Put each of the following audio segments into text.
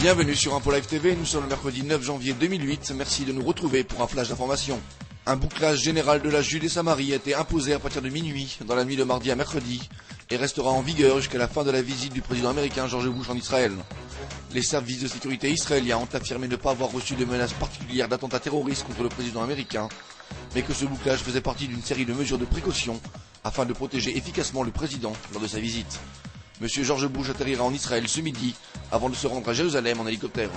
Bienvenue sur Info Live TV, nous sommes le mercredi 9 janvier 2008, merci de nous retrouver pour un flash d'information. Un bouclage général de la Judée-Samarie a été imposé à partir de minuit, dans la nuit de mardi à mercredi, et restera en vigueur jusqu'à la fin de la visite du président américain George Bush en Israël. Les services de sécurité israéliens ont affirmé ne pas avoir reçu de menaces particulières d'attentats terroristes contre le président américain, mais que ce bouclage faisait partie d'une série de mesures de précaution afin de protéger efficacement le président lors de sa visite. Monsieur George Bush atterrira en Israël ce midi avant de se rendre à Jérusalem en hélicoptère.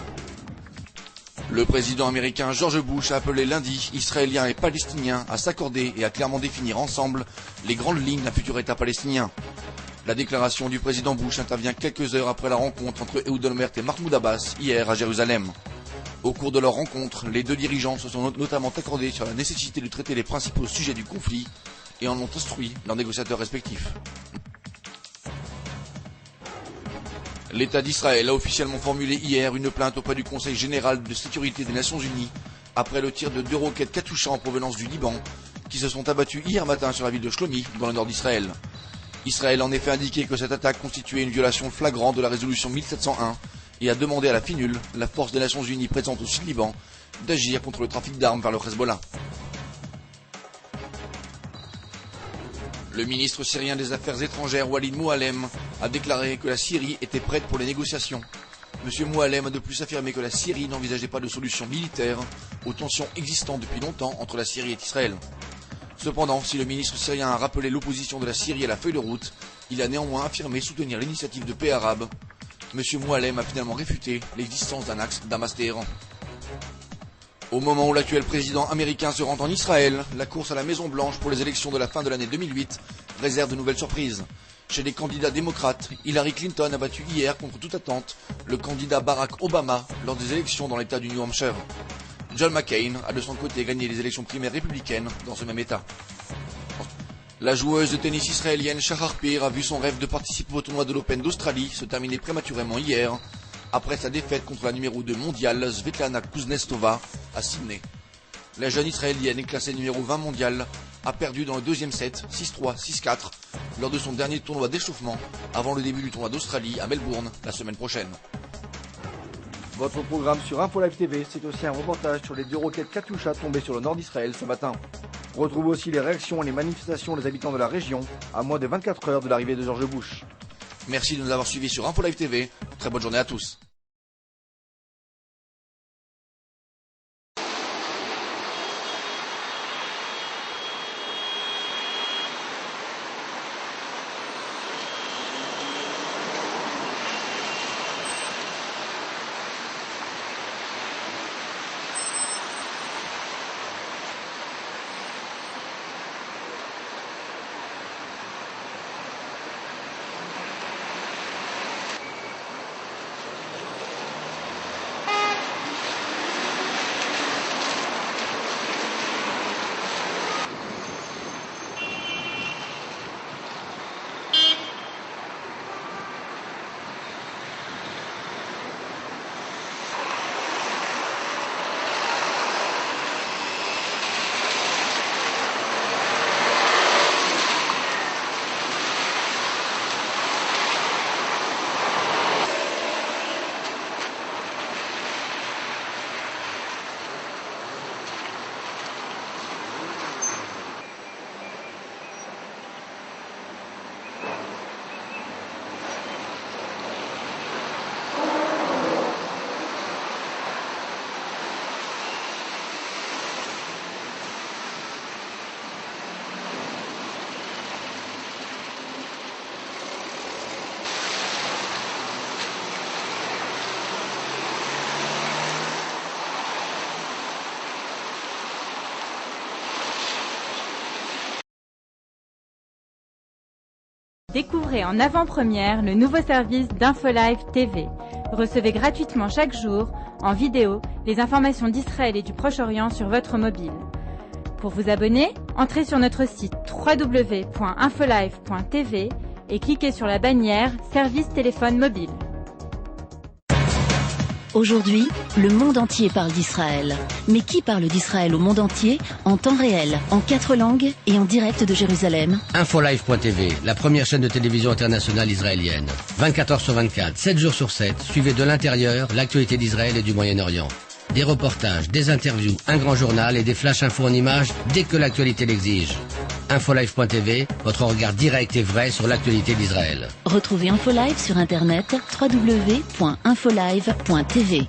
Le président américain George Bush a appelé lundi Israéliens et Palestiniens à s'accorder et à clairement définir ensemble les grandes lignes d'un futur État palestinien. La déclaration du président Bush intervient quelques heures après la rencontre entre Ehud Olmert et Mahmoud Abbas hier à Jérusalem. Au cours de leur rencontre, les deux dirigeants se sont notamment accordés sur la nécessité de traiter les principaux sujets du conflit et en ont instruit leurs négociateurs respectifs. L'État d'Israël a officiellement formulé hier une plainte auprès du Conseil général de sécurité des Nations Unies après le tir de 2 roquettes Katyusha en provenance du Liban qui se sont abattues hier matin sur la ville de Shlomi dans le nord d'Israël. Israël a en effet indiqué que cette attaque constituait une violation flagrante de la résolution 1701 et a demandé à la FINUL, la force des Nations Unies présente au Sud-Liban, d'agir contre le trafic d'armes vers le Hezbollah. Le ministre syrien des Affaires étrangères Walid Moualem a déclaré que la Syrie était prête pour les négociations. M. Moualem a de plus affirmé que la Syrie n'envisageait pas de solution militaire aux tensions existantes depuis longtemps entre la Syrie et Israël. Cependant, si le ministre syrien a rappelé l'opposition de la Syrie à la feuille de route, il a néanmoins affirmé soutenir l'initiative de paix arabe. M. Moualem a finalement réfuté l'existence d'un axe Damas-Téhéran. Au moment où l'actuel président américain se rend en Israël, la course à la Maison Blanche pour les élections de la fin de l'année 2008 réserve de nouvelles surprises. Chez les candidats démocrates, Hillary Clinton a battu hier, contre toute attente, le candidat Barack Obama lors des élections dans l'État du New Hampshire. John McCain a de son côté gagné les élections primaires républicaines dans ce même État. La joueuse de tennis israélienne Shahar Peer a vu son rêve de participer au tournoi de l'Open d'Australie se terminer prématurément hier, après sa défaite contre la numéro 2 mondiale Svetlana Kuznetsova à Sydney. La jeune israélienne est classée numéro 20 mondiale, a perdu dans le deuxième set 6-3, 6-4 lors de son dernier tournoi d'échauffement avant le début du tournoi d'Australie à Melbourne la semaine prochaine. Votre programme sur Info Live TV, c'est aussi un reportage sur les 2 roquettes Katyusha tombées sur le nord d'Israël ce matin. Retrouvez aussi les réactions et les manifestations des habitants de la région à moins de 24 heures de l'arrivée de George Bush. Merci de nous avoir suivis sur Info Live TV. Très bonne journée à tous. Découvrez en avant-première le nouveau service d'InfoLive TV. Recevez gratuitement chaque jour, en vidéo, les informations d'Israël et du Proche-Orient sur votre mobile. Pour vous abonner, entrez sur notre site www.infolive.tv et cliquez sur la bannière Service téléphone mobile. Aujourd'hui, le monde entier parle d'Israël. Mais qui parle d'Israël au monde entier, en temps réel, en 4 langues et en direct de Jérusalem? Infolive.tv, la première chaîne de télévision internationale israélienne. 24 heures sur 24, 7 jours sur 7, suivez de l'intérieur l'actualité d'Israël et du Moyen-Orient. Des reportages, des interviews, un grand journal et des flash infos en images dès que l'actualité l'exige. Infolive.tv, votre regard direct et vrai sur l'actualité d'Israël. Retrouvez Infolive sur internet www.infolive.tv.